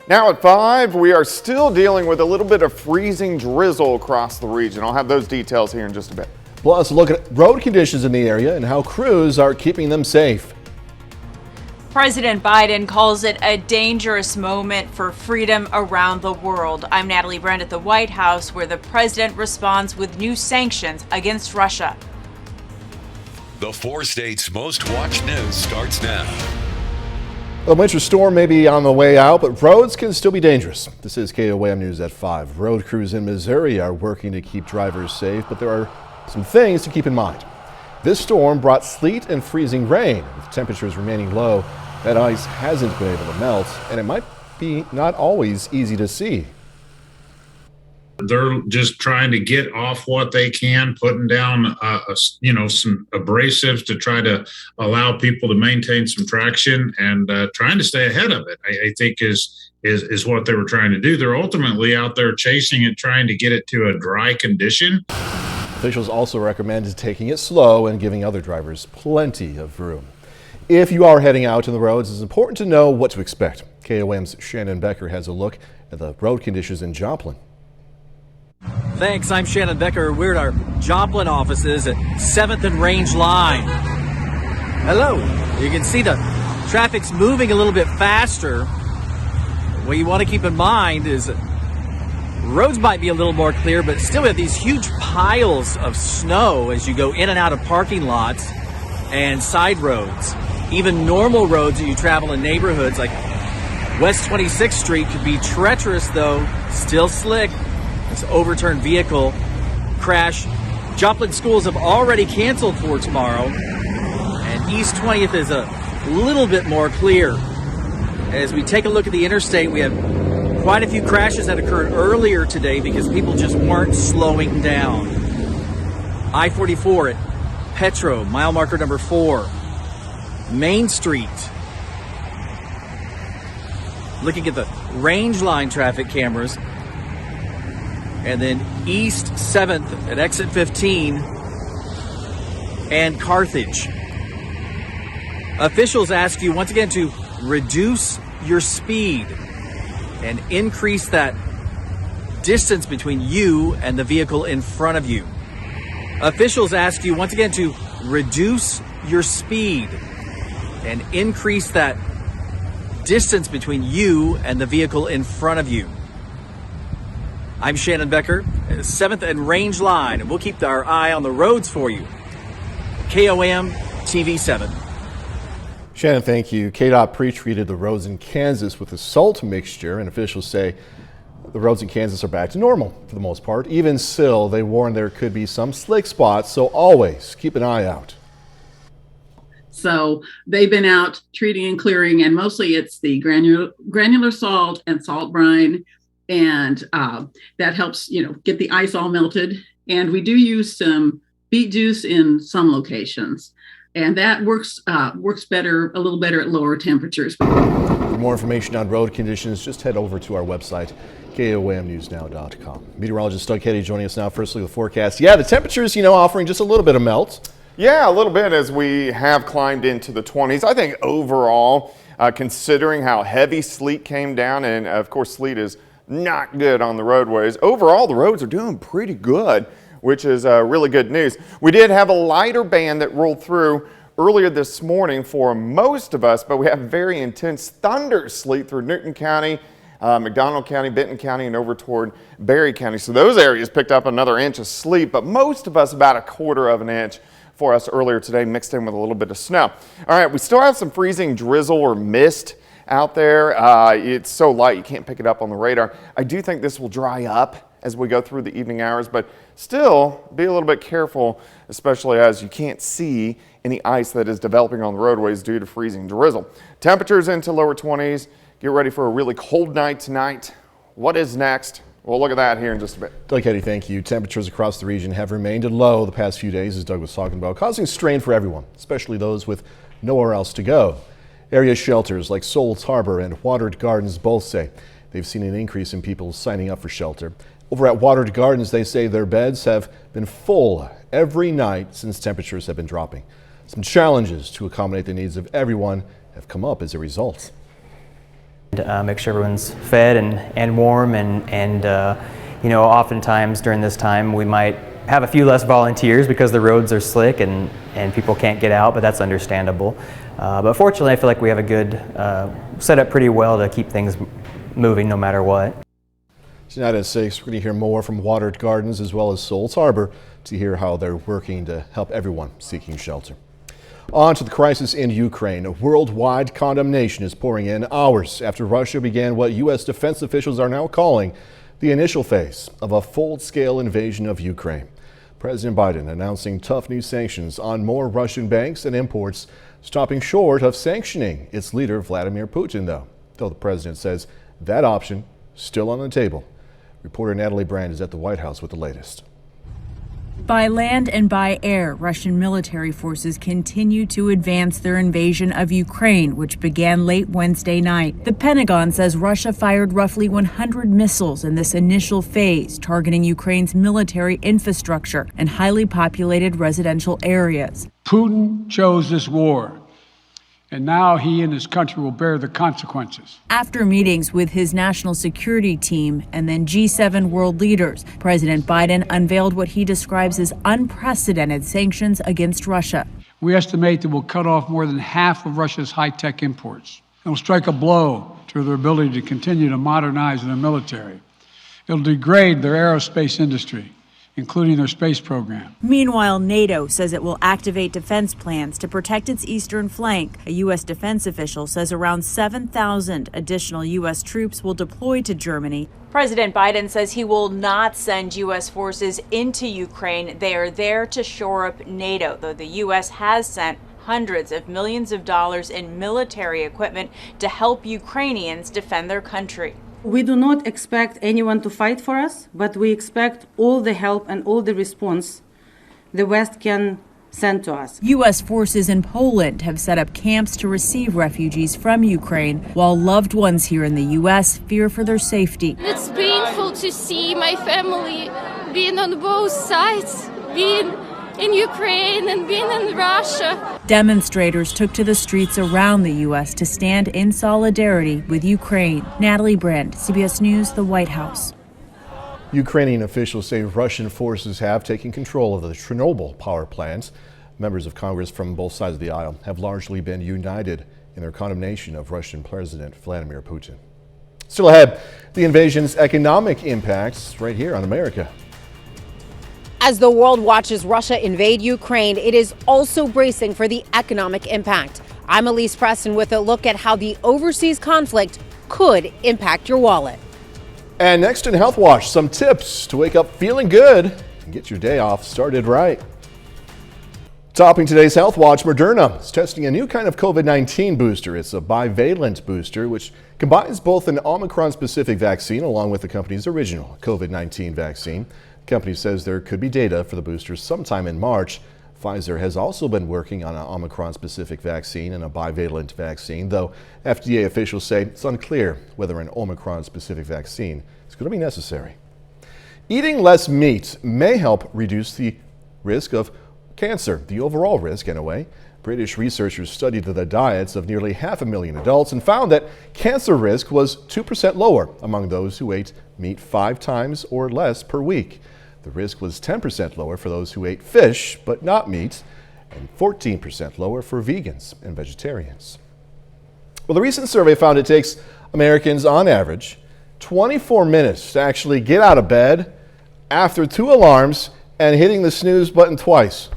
Now at 5, we are still dealing with a little bit of freezing drizzle across the region. I'll have those details here in just a bit. Plus, look at road conditions in the area and how crews are keeping them safe. President Biden calls it a dangerous moment for freedom around the world. I'm Natalie Brand at the White House, where the president responds with new sanctions against Russia. The 4 states' most watched news starts now. The winter storm may be on the way out, but roads can still be dangerous. This is KOAM News at 5. Road crews in Missouri are working to keep drivers safe, but there are some things to keep in mind. This storm brought sleet and freezing rain. With temperatures remaining low, that ice hasn't been able to melt, and it might be not always easy to see. They're just trying to get off what they can, putting down, some abrasives to try to allow people to maintain some traction, and trying to stay ahead of it. I think is what they were trying to do. They're ultimately out there chasing it, trying to get it to a dry condition. Officials also recommend taking it slow and giving other drivers plenty of room. If you are heading out on the roads, it's important to know what to expect. KOAM's Shannon Becker has a look at the road conditions in Joplin. Thanks, I'm Shannon Becker. We're at our Joplin offices at 7th and Range Line. Hello. You can see the traffic's moving a little bit faster. What you want to keep in mind is roads might be a little more clear, but still have these huge piles of snow as you go in and out of parking lots and side roads. Even normal roads that you travel in neighborhoods like West 26th Street could be treacherous, though still slick. This overturned vehicle crash. Joplin schools have already canceled for tomorrow, and East 20th is a little bit more clear. As we take a look at the interstate, we have quite a few crashes that occurred earlier today because people just weren't slowing down. I-44 at Petro, mile marker number 4. Main Street. Looking at the Range Line traffic cameras. And then East 7th at exit 15 and Carthage. Officials ask you once again to reduce your speed and increase that distance between you and the vehicle in front of you. Officials ask you once again to reduce your speed and increase that distance between you and the vehicle in front of you. I'm Shannon Becker, 7th and Range Line, and we'll keep our eye on the roads for you. KOAM TV 7. Shannon, thank you. KDOT pre-treated the roads in Kansas with a salt mixture, and officials say the roads in Kansas are back to normal for the most part. Even still, they warn there could be some slick spots, so always keep an eye out. So they've been out treating and clearing, and mostly it's the granular salt and salt brine. And that helps, get the ice all melted. And we do use some beet juice in some locations, and that works a little better at lower temperatures. For more information on road conditions, just head over to our website, KOAMnewsnow.com. Meteorologist Doug Ketty joining us now. First look at the forecast. Yeah, the temperatures, offering just a little bit of melt. Yeah, a little bit as we have climbed into the 20s. I think overall, considering how heavy sleet came down, and of course sleet is not good on the roadways. Overall, the roads are doing pretty good, which is really good news. We did have a lighter band that rolled through earlier this morning for most of us, but we have very intense thunder sleet through Newton County, McDonald County, Benton County, and over toward Berry County. So those areas picked up another inch of sleet, but most of us about 1/4 of an inch for us earlier today, mixed in with a little bit of snow. All right, we still have some freezing drizzle or mist out there. It's so light you can't pick it up on the radar. I do think this will dry up as we go through the evening hours, but still be a little bit careful, especially as you can't see any ice that is developing on the roadways due to freezing drizzle. Temperatures into lower 20s. Get ready for a really cold night tonight. What is next? We'll look at that here in just a bit. Doug Ketty, thank you. Temperatures across the region have remained low the past few days, as Doug was talking about, causing strain for everyone, especially those with nowhere else to go. Area shelters like Souls Harbor and Watered Gardens both say they've seen an increase in people signing up for shelter. Over at Watered Gardens, they say their beds have been full every night since temperatures have been dropping. Some challenges to accommodate the needs of everyone have come up as a result. Make sure everyone's fed and warm, and oftentimes during this time we might have a few less volunteers because the roads are slick and people can't get out, but that's understandable. But fortunately, I feel like we have a good set up pretty well to keep things moving no matter what. Tonight at 6, we're going to hear more from Watered Gardens as well as Souls Harbor to hear how they're working to help everyone seeking shelter. On to the crisis in Ukraine. Worldwide condemnation is pouring in hours after Russia began what U.S. defense officials are now calling the initial phase of a full-scale invasion of Ukraine. President Biden announcing tough new sanctions on more Russian banks and imports, stopping short of sanctioning its leader Vladimir Putin, though the president says that option still on the table. Reporter Natalie Brand is at the White House with the latest. By land and by air, Russian military forces continue to advance their invasion of Ukraine, which began late Wednesday night. The Pentagon says Russia fired roughly 100 missiles in this initial phase, targeting Ukraine's military infrastructure and highly populated residential areas. Putin chose this war, and now he and his country will bear the consequences. After meetings with his national security team and then G7 world leaders, President Biden unveiled what he describes as unprecedented sanctions against Russia. We estimate that we'll cut off more than half of Russia's high-tech imports. It will strike a blow to their ability to continue to modernize their military. It'll degrade their aerospace industry, including their space program. Meanwhile, NATO says it will activate defense plans to protect its eastern flank. A U.S. defense official says around 7,000 additional U.S. troops will deploy to Germany. President Biden says he will not send U.S. forces into Ukraine. They are there to shore up NATO, though the U.S. has sent hundreds of millions of dollars in military equipment to help Ukrainians defend their country. We do not expect anyone to fight for us, but we expect all the help and all the response the West can send to us. U.S. forces in Poland have set up camps to receive refugees from Ukraine, while loved ones here in the U.S. fear for their safety. It's painful to see my family being on both sides, being in Ukraine and being in Russia. Demonstrators took to the streets around the U.S. to stand in solidarity with Ukraine. Natalie Brand, CBS News, the White House. Ukrainian officials say Russian forces have taken control of the Chernobyl power plant. Members of Congress from both sides of the aisle have largely been united in their condemnation of Russian President Vladimir Putin. Still ahead, the invasion's economic impacts right here on America. As the world watches Russia invade Ukraine, it is also bracing for the economic impact. I'm Elise Preston with a look at how the overseas conflict could impact your wallet. And next in Health Watch, some tips to wake up feeling good and get your day off started right. Topping today's Health Watch, Moderna is testing a new kind of COVID-19 booster. It's a bivalent booster, which combines both an Omicron-specific vaccine along with the company's original COVID-19 vaccine. The company says there could be data for the booster sometime in March. Pfizer has also been working on an Omicron-specific vaccine and a bivalent vaccine, though FDA officials say it's unclear whether an Omicron-specific vaccine is going to be necessary. Eating less meat may help reduce the risk of cancer, the overall risk anyway. British researchers studied the diets of nearly 500,000 adults and found that cancer risk was 2% lower among those who ate meat 5 times or less per week. The risk was 10% lower for those who ate fish but not meat, and 14% lower for vegans and vegetarians. Well, the recent survey found it takes Americans on average 24 minutes to actually get out of bed after 2 alarms and hitting the snooze button twice.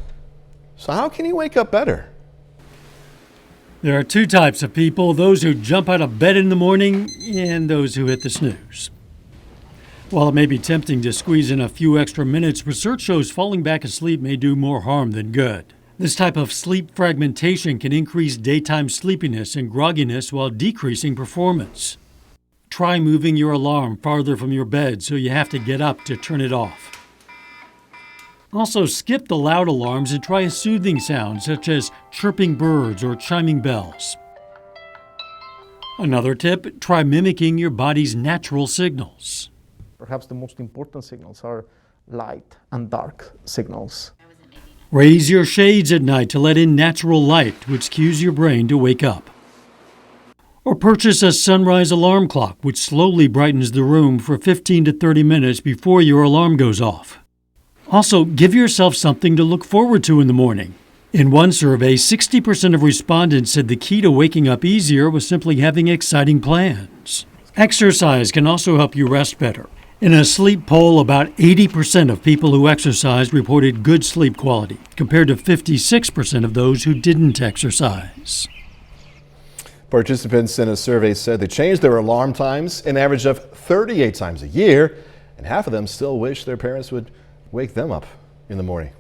So how can you wake up better? There are 2 types of people, those who jump out of bed in the morning and those who hit the snooze. While it may be tempting to squeeze in a few extra minutes, research shows falling back asleep may do more harm than good. This type of sleep fragmentation can increase daytime sleepiness and grogginess while decreasing performance. Try moving your alarm farther from your bed so you have to get up to turn it off. Also, skip the loud alarms and try a soothing sound such as chirping birds or chiming bells. Another tip, try mimicking your body's natural signals. Perhaps the most important signals are light and dark signals. Raise your shades at night to let in natural light, which cues your brain to wake up. Or purchase a sunrise alarm clock, which slowly brightens the room for 15 to 30 minutes before your alarm goes off. Also, give yourself something to look forward to in the morning. In one survey, 60% of respondents said the key to waking up easier was simply having exciting plans. Exercise can also help you rest better. In a sleep poll, about 80% of people who exercised reported good sleep quality, compared to 56% of those who didn't exercise. Participants in a survey said they changed their alarm times an average of 38 times a year, and half of them still wish their parents would wake them up in the morning.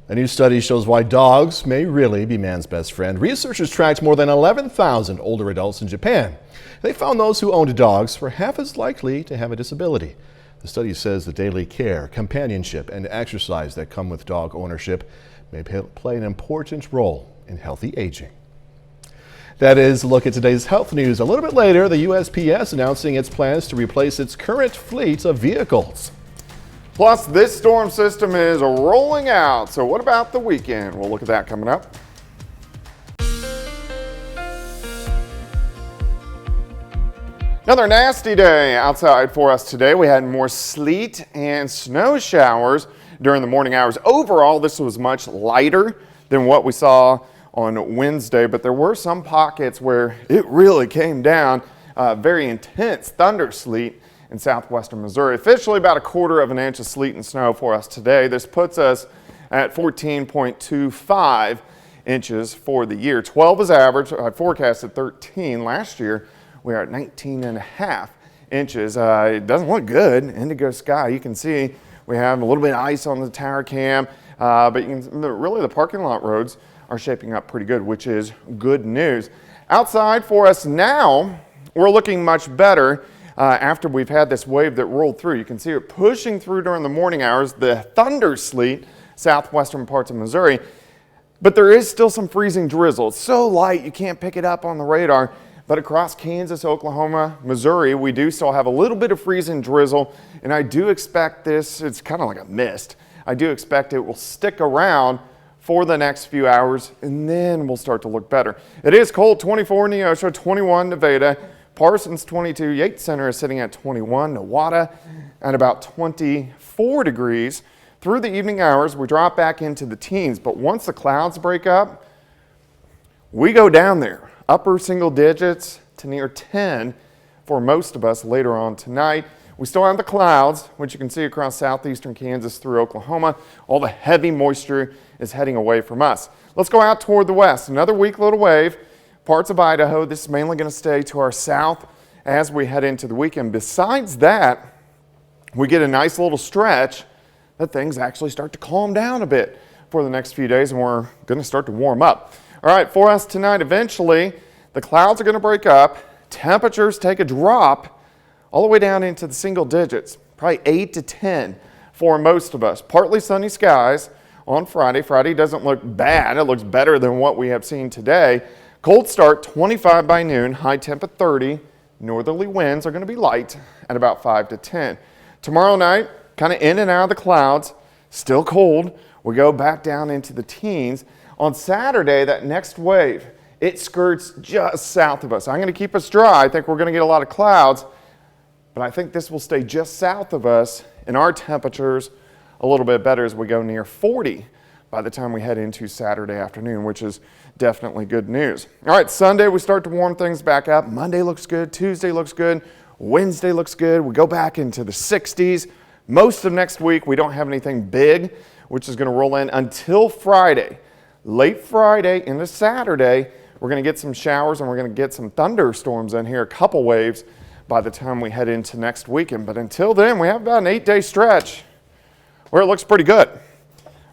A new study shows why dogs may really be man's best friend. Researchers tracked more than 11,000 older adults in Japan. They found those who owned dogs were half as likely to have a disability. The study says the daily care, companionship, and exercise that come with dog ownership may play an important role in healthy aging. That is a look at today's health news. A little bit later, the USPS announcing its plans to replace its current fleet of vehicles. Plus, this storm system is rolling out. So what about the weekend? We'll look at that coming up. Another nasty day outside for us today. We had more sleet and snow showers during the morning hours. Overall, this was much lighter than what we saw on Wednesday, but there were some pockets where it really came down. Very intense thunder sleet in southwestern Missouri. Officially about 1/4 inch of sleet and snow for us today. This puts us at 14.25 inches for the year. 12 is average. I forecasted 13 last year. We are at 19.5 inches. It doesn't look good. Indigo sky. You can see we have a little bit of ice on the tower cam, but you can really the parking lot roads are shaping up pretty good, which is good news. Outside for us now, we're looking much better after we've had this wave that rolled through. You can see it pushing through during the morning hours, the thunder sleet, southwestern parts of Missouri, but there is still some freezing drizzle. It's so light you can't pick it up on the radar, but across Kansas, Oklahoma, Missouri, we do still have a little bit of freezing drizzle, and I do expect this, it's kind of like a mist. I do expect it will stick around for the next few hours, and then we'll start to look better. It is cold, 24 in Neosho, 21 Nevada, Parsons 22, Yates Center is sitting at 21, Nowata at about 24 degrees. Through the evening hours, we drop back into the teens, but once the clouds break up, we go down there, upper single digits to near 10 for most of us later on tonight. We still have the clouds, which you can see across southeastern Kansas through Oklahoma. All the heavy moisture is heading away from us. Let's go out toward the west. Another weak little wave. Parts of Idaho, this is mainly going to stay to our south as we head into the weekend. Besides that, we get a nice little stretch that things actually start to calm down a bit for the next few days, and we're going to start to warm up. All right, for us tonight, eventually, the clouds are going to break up. Temperatures take a drop all the way down into the single digits, probably 8 to 10 for most of us. Partly sunny skies on Friday. Friday doesn't look bad. It looks better than what we have seen today. Cold start, 25 by noon, high temp at 30. Northerly winds are going to be light at about 5 to 10. Tomorrow night, kind of in and out of the clouds, still cold. We go back down into the teens. On Saturday, that next wave, it skirts just south of us. I'm going to keep us dry. I think we're going to get a lot of clouds, but I think this will stay just south of us, and our temperatures a little bit better as we go near 40 by the time we head into Saturday afternoon, which is definitely good news. All right, Sunday we start to warm things back up. Monday looks good. Tuesday looks good. Wednesday looks good. We go back into the 60s. Most of next week we don't have anything big, which is going to roll in until Friday. Late Friday into Saturday, we're going to get some showers and we're going to get some thunderstorms in here, a couple waves by the time we head into next weekend. But until then, we have about an 8-day stretch where it looks pretty good.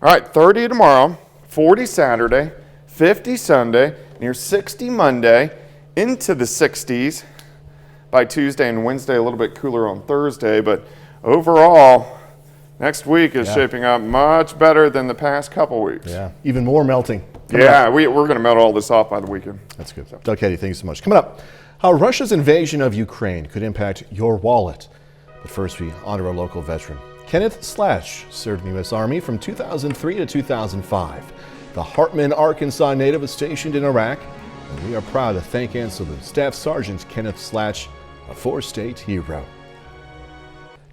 All right, 30 tomorrow, 40 Saturday, 50 Sunday, near 60 Monday, into the 60s by Tuesday and Wednesday, a little bit cooler on Thursday, but overall, next week is shaping up much better than the past couple weeks. Yeah, even more melting. We're going to melt all this off by the weekend. That's good. Doug Ketty, thank you so much. Coming up, how Russia's invasion of Ukraine could impact your wallet. But first, we honor a local veteran. Kenneth Slash served in the U.S. Army from 2003 to 2005. The Hartman, Arkansas native was stationed in Iraq. And we are proud to thank and salute Staff Sergeant Kenneth Slatch, a 4-state hero.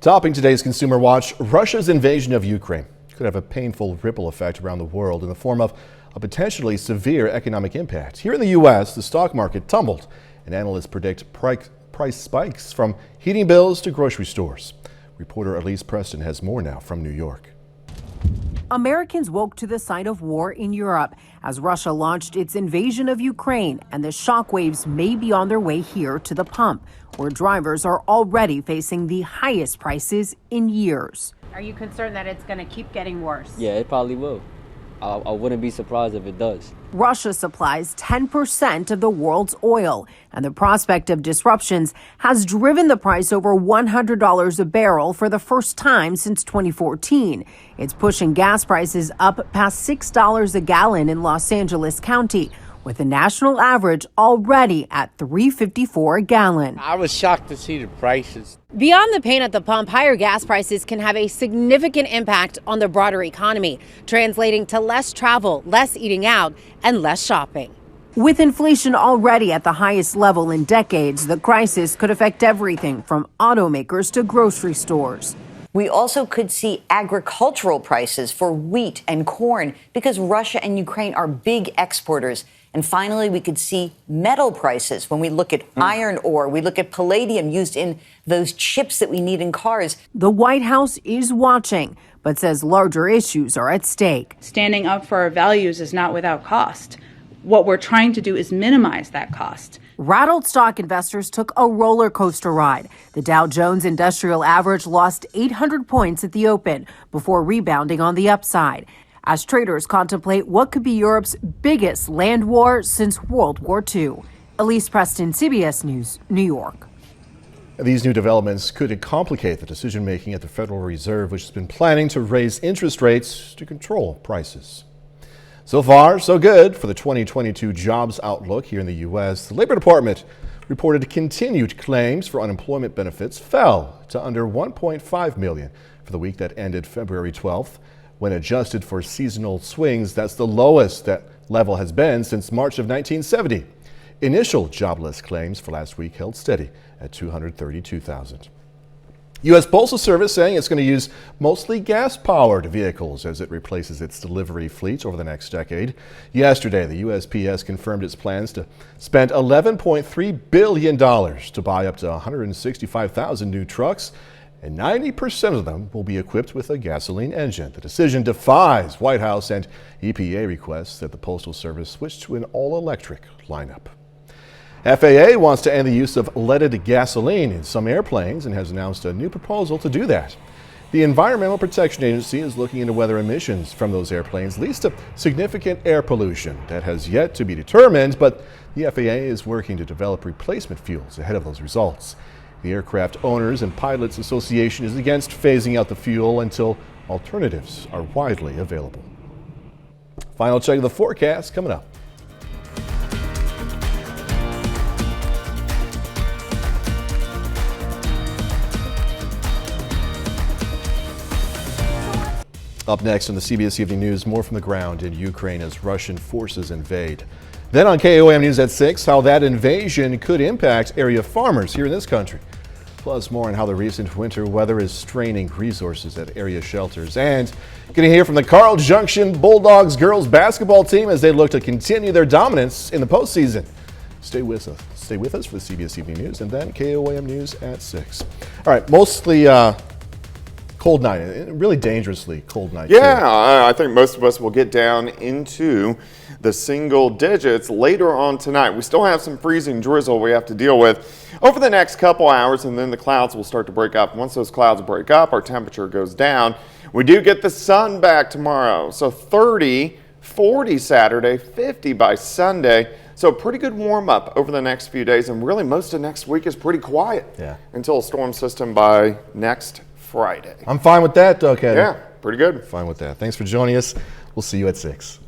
Topping today's Consumer Watch, Russia's invasion of Ukraine could have a painful ripple effect around the world in the form of a potentially severe economic impact. Here in the U.S., the stock market tumbled, and analysts predict price spikes from heating bills to grocery stores. Reporter Elise Preston has more now from New York. Americans woke to the sight of war in Europe as Russia launched its invasion of Ukraine, and the shockwaves may be on their way here to the pump, where drivers are already facing the highest prices in years. Are you concerned that it's going to keep getting worse? Yeah, it probably will. I wouldn't be surprised if it does. Russia supplies 10% of the world's oil, and the prospect of disruptions has driven the price over $100 a barrel for the first time since 2014. It's pushing gas prices up past $6 a gallon in Los Angeles County, with the national average already at $3.54 a gallon. I was shocked to see the prices. Beyond the pain at the pump, higher gas prices can have a significant impact on the broader economy, translating to less travel, less eating out, and less shopping. With inflation already at the highest level in decades, the crisis could affect everything from automakers to grocery stores. We also could see agricultural prices for wheat and corn because Russia and Ukraine are big exporters. And finally, we could see metal prices when we look at iron ore, we look at palladium used in those chips that we need in cars. The White House is watching, but says larger issues are at stake. Standing up for our values is not without cost. What we're trying to do is minimize that cost. Rattled stock investors took a roller coaster ride. The Dow Jones Industrial Average lost 800 points at the open before rebounding on the upside, as traders contemplate what could be Europe's biggest land war since World War II. Elise Preston, CBS News, New York. These new developments could complicate the decision-making at the Federal Reserve, which has been planning to raise interest rates to control prices. So far, so good for the 2022 jobs outlook here in the U.S. The Labor Department reported continued claims for unemployment benefits fell to under 1.5 million for the week that ended February 12th. When adjusted for seasonal swings, that's the lowest that level has been since March of 1970. Initial jobless claims for last week held steady at 232,000. U.S. Postal Service saying it's going to use mostly gas-powered vehicles as it replaces its delivery fleet over the next decade. Yesterday, the USPS confirmed its plans to spend $11.3 billion to buy up to 165,000 new trucks, and 90% of them will be equipped with a gasoline engine. The decision defies White House and EPA requests that the Postal Service switch to an all-electric lineup. FAA wants to end the use of leaded gasoline in some airplanes and has announced a new proposal to do that. The Environmental Protection Agency is looking into whether emissions from those airplanes leads to significant air pollution. That has yet to be determined, but the FAA is working to develop replacement fuels ahead of those results. The Aircraft Owners and Pilots Association is against phasing out the fuel until alternatives are widely available. Final check of the forecast coming up. Up next on the CBS Evening News, more from the ground in Ukraine as Russian forces invade. Then on KOAM News at 6, how that invasion could impact area farmers here in this country. Plus more on how the recent winter weather is straining resources at area shelters. And getting here from the Carl Junction Bulldogs girls basketball team as they look to continue their dominance in the postseason. Stay with us for the CBS Evening News and then KOAM News at 6. All right, mostly cold night, really dangerously cold night. Yeah, I think most of us will get down into the single digits later on tonight. We still have some freezing drizzle we have to deal with over the next couple hours, and then the clouds will start to break up. Once those clouds break up, our temperature goes down. We do get the sun back tomorrow, so 30, 40 Saturday, 50 by Sunday. So pretty good warm up over the next few days, and really most of next week is pretty quiet until a storm system by next Friday. I'm fine with that, Kevin. Yeah, pretty good. Fine with that. Thanks for joining us. We'll see you at 6.